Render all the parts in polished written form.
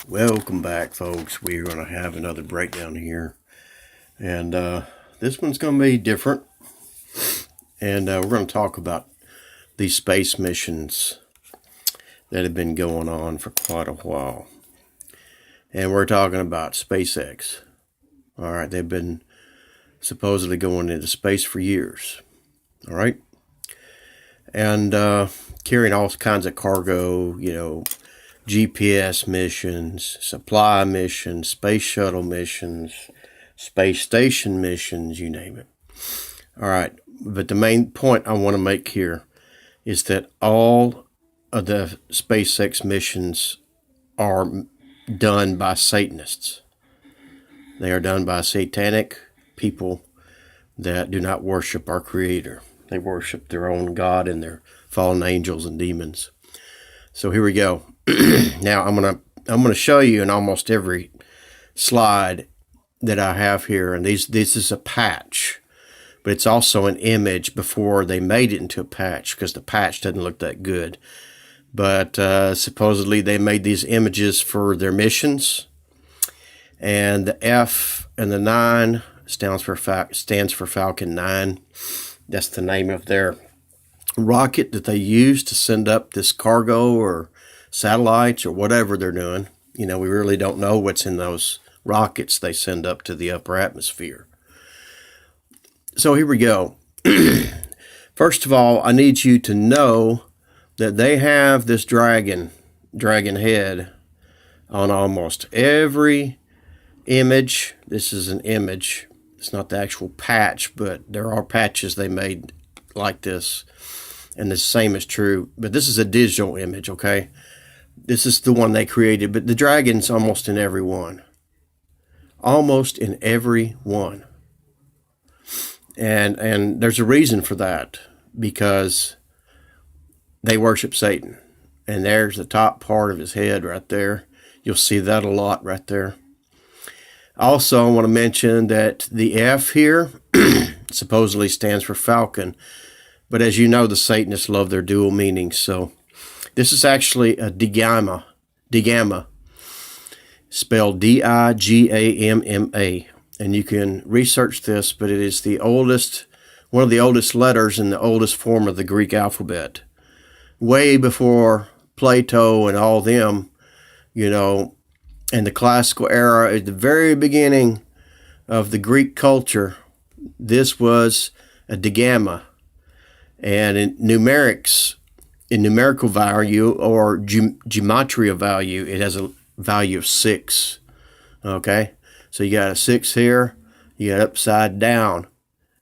Welcome back, folks. We're going to have another breakdown here. And this one's going to be different. And we're going to talk about these space missions that have been going on for quite a while. And we're talking about SpaceX. All right, they've been supposedly going into space for years. All right. And carrying all kinds of cargo, GPS missions, supply missions, space shuttle missions, space station missions, you name it. All right, but the main point I want to make here is that all of the SpaceX missions are done by Satanists. They are done by satanic people that do not worship our Creator. They worship their own God and their fallen angels and demons. So here we go. Now I'm gonna show you in almost every slide that I have here, and this is a patch, but it's also an image before they made it into a patch, because the patch doesn't look that good. But supposedly they made these images for their missions, and the F and the 9 stands for Falcon 9. That's the name of their rocket that they use to send up this cargo or satellites or whatever they're doing. We really don't know what's in those rockets they send up to the upper atmosphere. So here we go. First of all, I need you to know that they have this dragon head on almost every image. This is an image. It's not the actual patch, but there are patches they made like this. And the same is true. But this is a digital image, okay? This is the one they created. But the dragon's almost in every one. Almost in every one. And there's a reason for that. Because they worship Satan. And there's the top part of his head right there. You'll see that a lot right there. Also, I want to mention that the F here supposedly stands for Falcon. But as you know, the Satanists love their dual meanings. So this is actually a digamma, spelled D-I-G-A-M-M-A. And you can research this, but it is the oldest, one of the oldest letters in the oldest form of the Greek alphabet. Way before Plato and all them, in the classical era, at the very beginning of the Greek culture, this was a digamma. And in numerical value or gematria value, it has a value of 6. Okay? So you got a 6 here, you got upside down,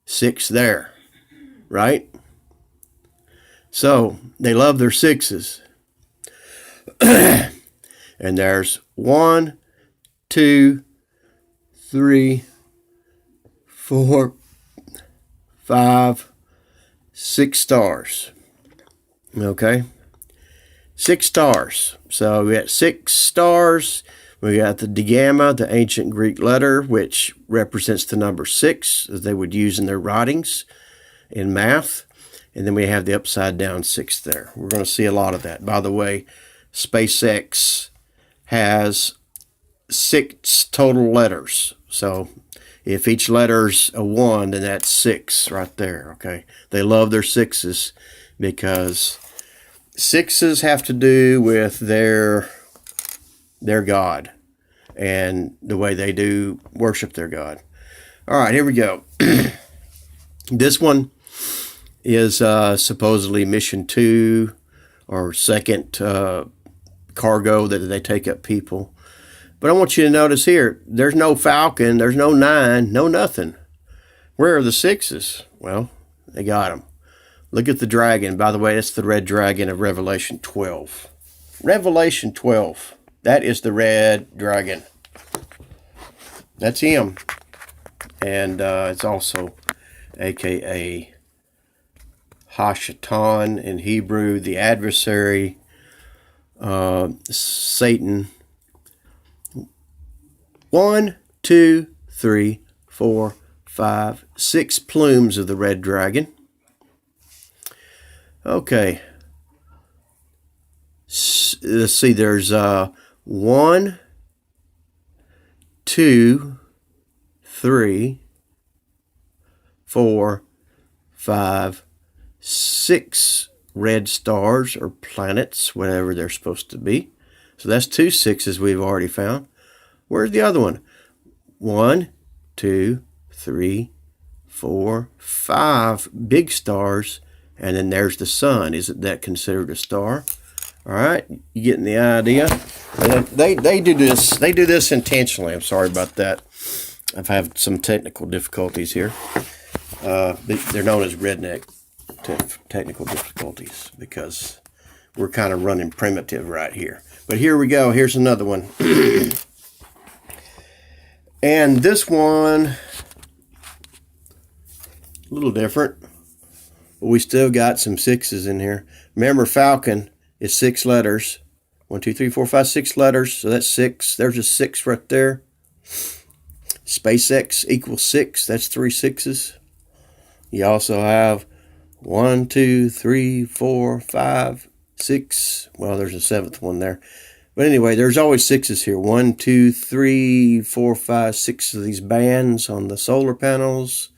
6 there, right? So they love their 6s. And there's 1, 2, 3, 4, 5, 6 stars. Okay? 6 stars. So we got 6 stars. We got the digamma, the ancient Greek letter, which represents the number 6, as they would use in their writings in math. And then we have the upside down 6 there. We're going to see a lot of that. By the way, SpaceX has 6 total letters. So if each letter's a 1, then that's 6 right there, okay? They love their 6s because 6s have to do with their God and the way they do worship their God. All right, here we go. This one is supposedly mission 2 or second cargo that they take up people. But I want you to notice here, there's no Falcon, there's no 9, no nothing. Where are the 6s? Well, they got them. Look at the dragon. By the way, that's the red dragon of Revelation 12. Revelation 12. That is the red dragon. That's him. And it's also a.k.a. Hashatan in Hebrew, the adversary, Satan. 1, 2, 3, 4, 5, 6 plumes of the red dragon. Okay. Let's see, there's 1, 2, 3, 4, 5, 6 red stars or planets, whatever they're supposed to be. So that's 2 6s we've already found. Where's the other one? 1, 2, 3, 4, 5 big stars, and then there's the sun. Isn't that considered a star? All right, you getting the idea? They do this. They do this intentionally. I'm sorry about that. I've had some technical difficulties here. They're known as redneck technical difficulties because we're kind of running primitive right here. But here we go. Here's another one. And this one, a little different, but we still got some 6s in here. Remember, Falcon is 6 letters. 1, 2, 3, 4, 5, 6 letters. So that's 6. There's a 6 right there. SpaceX equals 6. That's 3 6s. You also have 1, 2, 3, 4, 5, 6. Well, there's a 7th one there. But anyway, there's always 6s here. 1, 2, 3, 4, 5, 6 of these bands on the solar panels.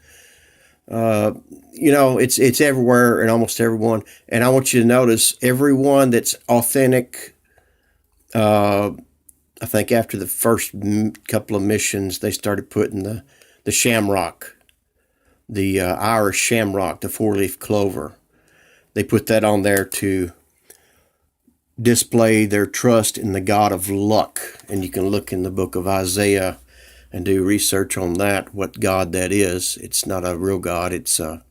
You know, it's everywhere in almost everyone. And I want you to notice every one that's authentic. I think after the first couple of missions, they started putting the shamrock, the Irish shamrock, the 4-leaf clover. They put that on there to display their trust in the God of luck. And you can look in the book of Isaiah and do research on that, what God that is. It's not a real God. It's a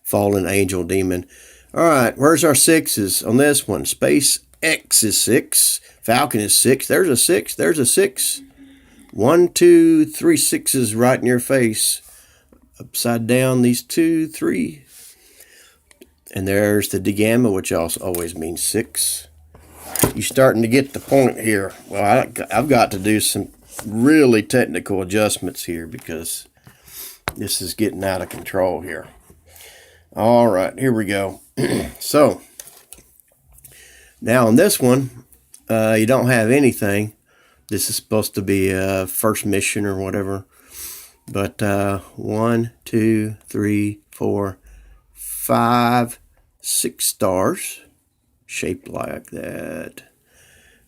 fallen angel demon. All right, where's our 6s on this one? SpaceX is 6. Falcon is 6. There's a 6. There's a 6. 1, 2, 3 6s right in your face. Upside down, these 2, 3. And there's the Gamma, which also always means 6. You're starting to get the point here. Well, I've got to do some really technical adjustments here because this is getting out of control here. All right, here we go. So, now on this one, you don't have anything. This is supposed to be a first mission or whatever. But 1, 2, 3, 4, 5, 6 stars shaped like that.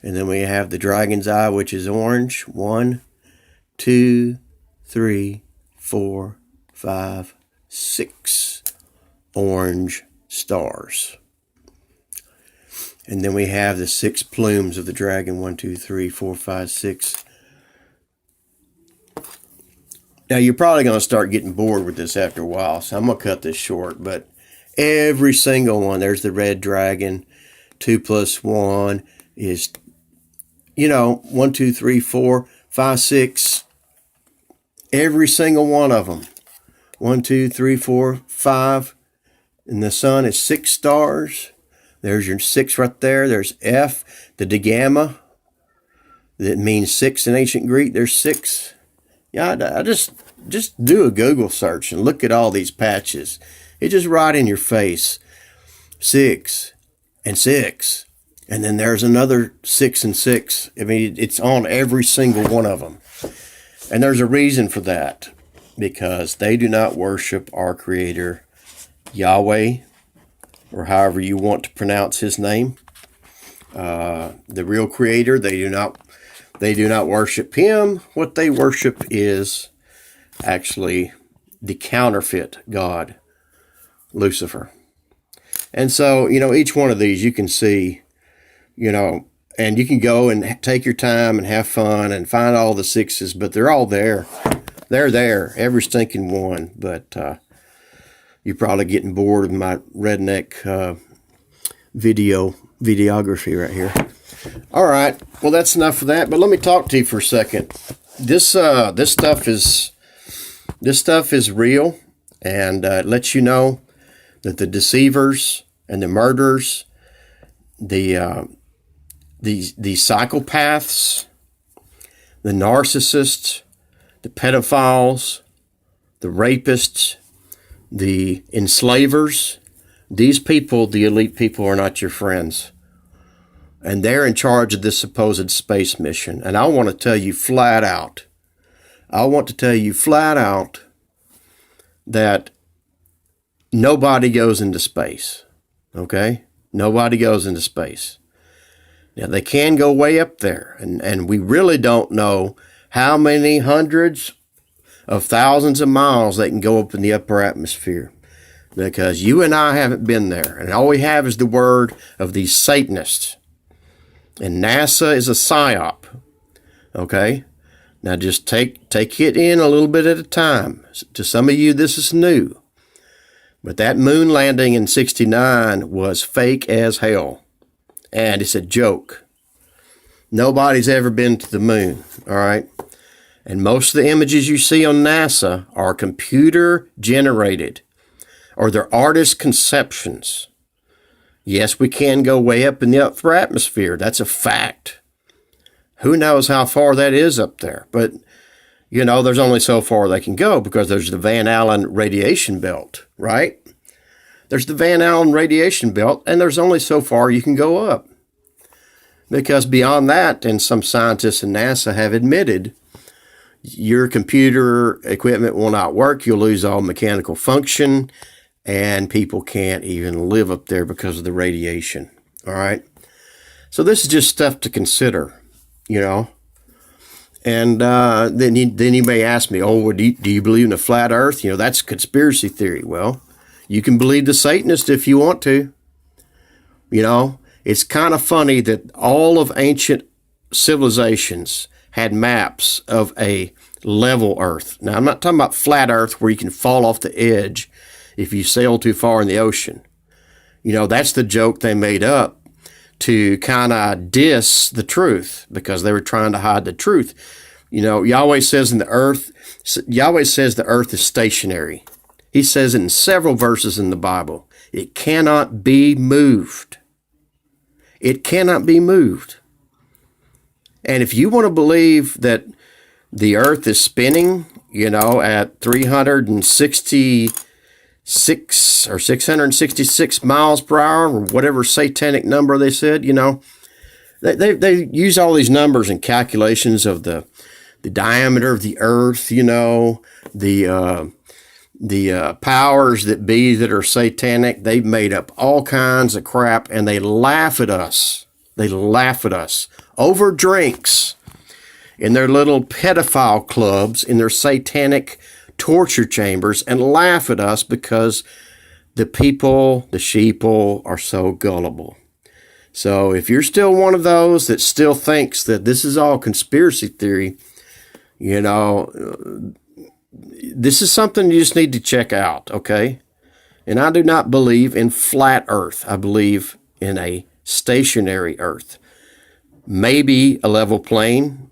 And then we have the dragon's eye, which is orange. 1, 2, 3, 4, 5, 6 orange stars. And then we have the 6 plumes of the dragon. 1, 2, 3, 4, 5, 6. Now, you're probably going to start getting bored with this after a while, so I'm going to cut this short. But every single one, there's the red dragon. 2 plus 1 is, 1, 2, 3, 4, 5, 6. Every single one of them. 1, 2, 3, 4, 5. And the sun is 6 stars. There's your 6 right there. There's F, the Gamma. That means 6 in ancient Greek. There's 6. Yeah, I just do a Google search and look at all these patches. It's just right in your face. 6 and 6. And then there's another 6 and 6. I mean, it's on every single one of them. And there's a reason for that. Because they do not worship our Creator, Yahweh, or however you want to pronounce His name. The real Creator, they do not worship Him. What they worship is actually the counterfeit God, Lucifer. And so, each one of these you can see, and you can go and take your time and have fun and find all the 6s, but they're all there. They're there, every stinking one. But you're probably getting bored of my redneck videography right here. All right, well, that's enough of that. But let me talk to you for a second. This stuff is real, and it lets you know that the deceivers and the murderers, the psychopaths, the narcissists, the pedophiles, the rapists, the enslavers, these people, the elite people, are not your friends. And they're in charge of this supposed space mission. And I want to tell you flat out, that nobody goes into space. Okay? Nobody goes into space. Now, they can go way up there. And we really don't know how many hundreds of thousands of miles they can go up in the upper atmosphere. Because you and I haven't been there. And all we have is the word of these Satanists. And NASA is a psyop. Okay? Now just take it in a little bit at a time. To some of you, this is new. But that moon landing in '69 was fake as hell. And it's a joke. Nobody's ever been to the moon. All right? And most of the images you see on NASA are computer generated. Or they're artist conceptions. Yes, we can go way up in the upper atmosphere. That's a fact. Who knows how far that is up there? But, you know, there's only so far they can go because there's the Van Allen radiation belt, right? There's the Van Allen radiation belt, and there's only so far you can go up. Because beyond that, and some scientists in NASA have admitted, your computer equipment will not work. You'll lose all mechanical function. And people can't even live up there because of the radiation. All right. So this is just stuff to consider, you know. And then you may ask me, oh, well, do you believe in a flat earth? You know, that's conspiracy theory. Well, you can believe the Satanist if you want to. You know, it's kind of funny that all of ancient civilizations had maps of a level earth. Now, I'm not talking about flat earth where you can fall off the edge if you sail too far in the ocean. You know, that's the joke they made up to kind of diss the truth because they were trying to hide the truth. You know, Yahweh says the earth is stationary. He says it in several verses in the Bible. It cannot be moved. It cannot be moved. And if you want to believe that the earth is spinning, you know, at 366 or 666 miles per hour, or whatever satanic number they said, you know, they use all these numbers and calculations of the diameter of the earth, you know, the powers that be that are satanic. They've made up all kinds of crap, and they laugh at us. They laugh at us over drinks in their little pedophile clubs, in their satanic torture chambers, and laugh at us because the sheeple are so gullible. So if you're still one of those that still thinks that this is all conspiracy theory, you know, this is something you just need to check out, okay? And I do not believe in flat earth. I believe in a stationary earth. Maybe a level plane.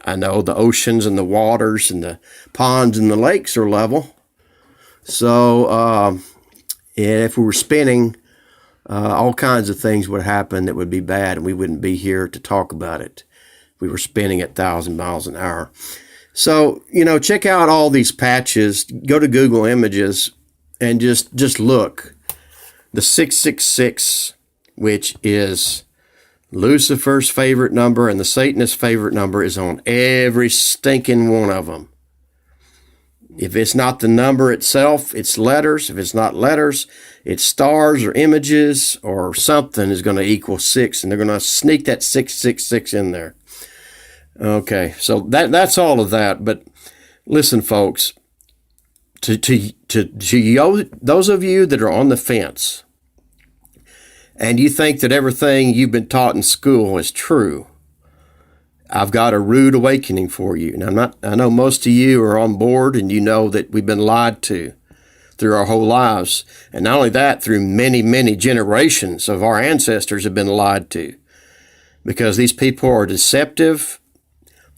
I know the oceans and the waters and the ponds and the lakes are level. So if we were spinning, all kinds of things would happen that would be bad, and we wouldn't be here to talk about it. We were spinning at 1,000 miles an hour. So, you know, check out all these patches. Go to Google Images and just look. The 666, which is Lucifer's favorite number and the Satanist's favorite number, is on every stinking one of them. If it's not the number itself, it's letters. If it's not letters, it's stars or images or something is going to equal 6, and they're going to sneak that 666 in there. Okay, so that's all of that. But listen, folks, to those of you that are on the fence, and you think that everything you've been taught in school is true, I've got a rude awakening for you. And I know most of you are on board, and you know that we've been lied to through our whole lives. And not only that, through many, many generations of our ancestors have been lied to. Because these people are deceptive,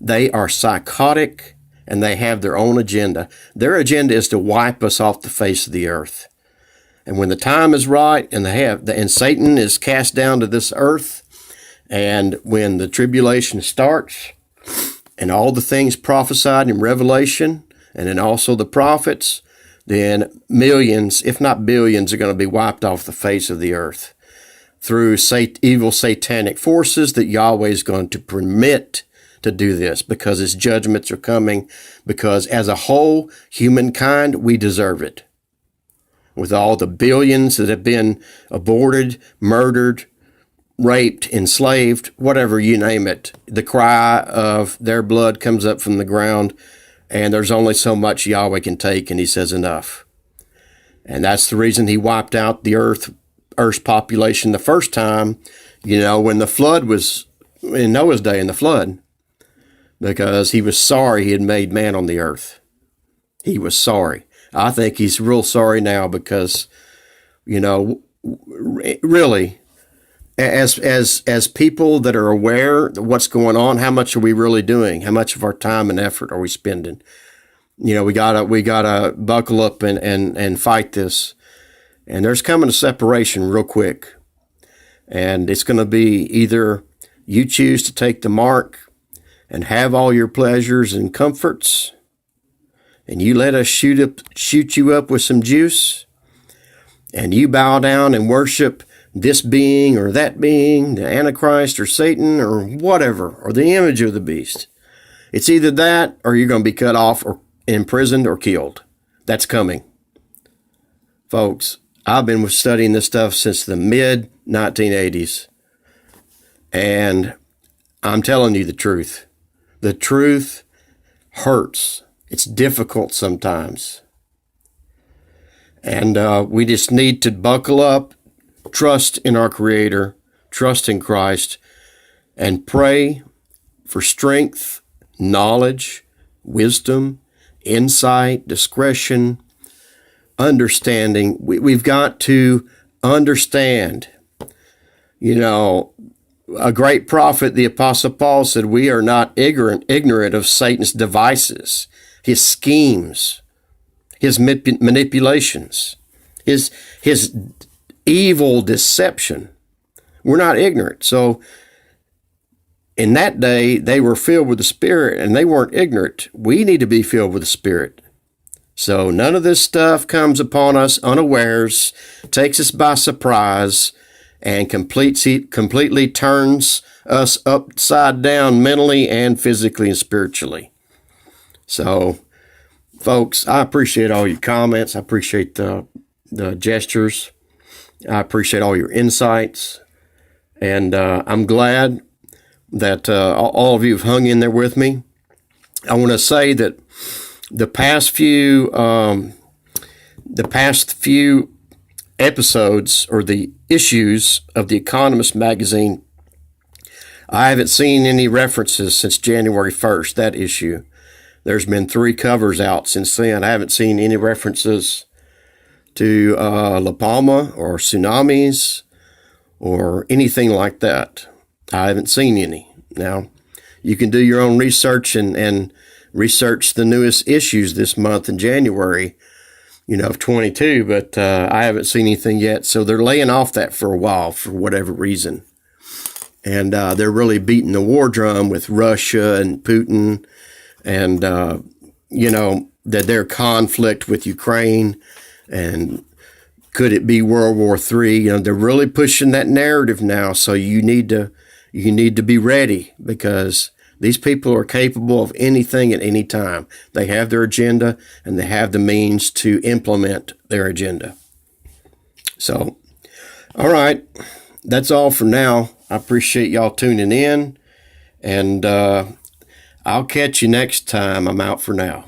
they are psychotic, and they have their own agenda. Their agenda is to wipe us off the face of the earth. And when the time is right, and Satan is cast down to this earth, and when the tribulation starts, and all the things prophesied in Revelation, and then also the prophets, then millions, if not billions, are going to be wiped off the face of the earth. through evil satanic forces that Yahweh is going to permit to do this, because his judgments are coming, because as a whole, humankind, we deserve it. With all the billions that have been aborted, murdered, raped, enslaved, whatever, you name it, the cry of their blood comes up from the ground, and there's only so much Yahweh can take, and he says enough. And that's the reason he wiped out the Earth's population the first time, when the flood was, in Noah's day, in the flood, because he was sorry he had made man on the earth. He was sorry. I think he's real sorry now because, really, as people that are aware of what's going on, how much are we really doing? How much of our time and effort are we spending? We gotta buckle up and fight this. And there's coming a separation real quick. And it's going to be either you choose to take the mark and have all your pleasures and comforts, and you let us shoot you up with some juice, and you bow down and worship this being or that being, the Antichrist or Satan or whatever, or the image of the beast. It's either that or you're going to be cut off or imprisoned or killed. That's coming. Folks, I've been studying this stuff since the mid-1980s, and I'm telling you the truth. The truth hurts. It's difficult sometimes. And we just need to buckle up, trust in our Creator, trust in Christ, and pray for strength, knowledge, wisdom, insight, discretion, understanding. We've got to understand. A great prophet, the Apostle Paul, said, we are not ignorant of Satan's devices, his schemes, his manipulations, his evil deception. We're not ignorant. So in that day, they were filled with the Spirit, and they weren't ignorant. We need to be filled with the Spirit. So none of this stuff comes upon us unawares, takes us by surprise, and completely turns us upside down mentally and physically and spiritually. So, folks, I appreciate all your comments. I appreciate the gestures. I appreciate all your insights. And I'm glad that all of you have hung in there with me. I want to say that the past few episodes or the issues of The Economist magazine, I haven't seen any references since January 1st, that issue. There's been 3 covers out since then. I haven't seen any references to La Palma or tsunamis or anything like that. I haven't seen any. Now, you can do your own research and research the newest issues this month in January, of 22, but I haven't seen anything yet. So they're laying off that for a while for whatever reason. And they're really beating the war drum with Russia and Putin and, that their conflict with Ukraine, and could it be World War III? They're really pushing that narrative now. So you need to be ready, because these people are capable of anything at any time. They have their agenda, and they have the means to implement their agenda. So, all right, that's all for now. I appreciate y'all tuning in, and I'll catch you next time. I'm out for now.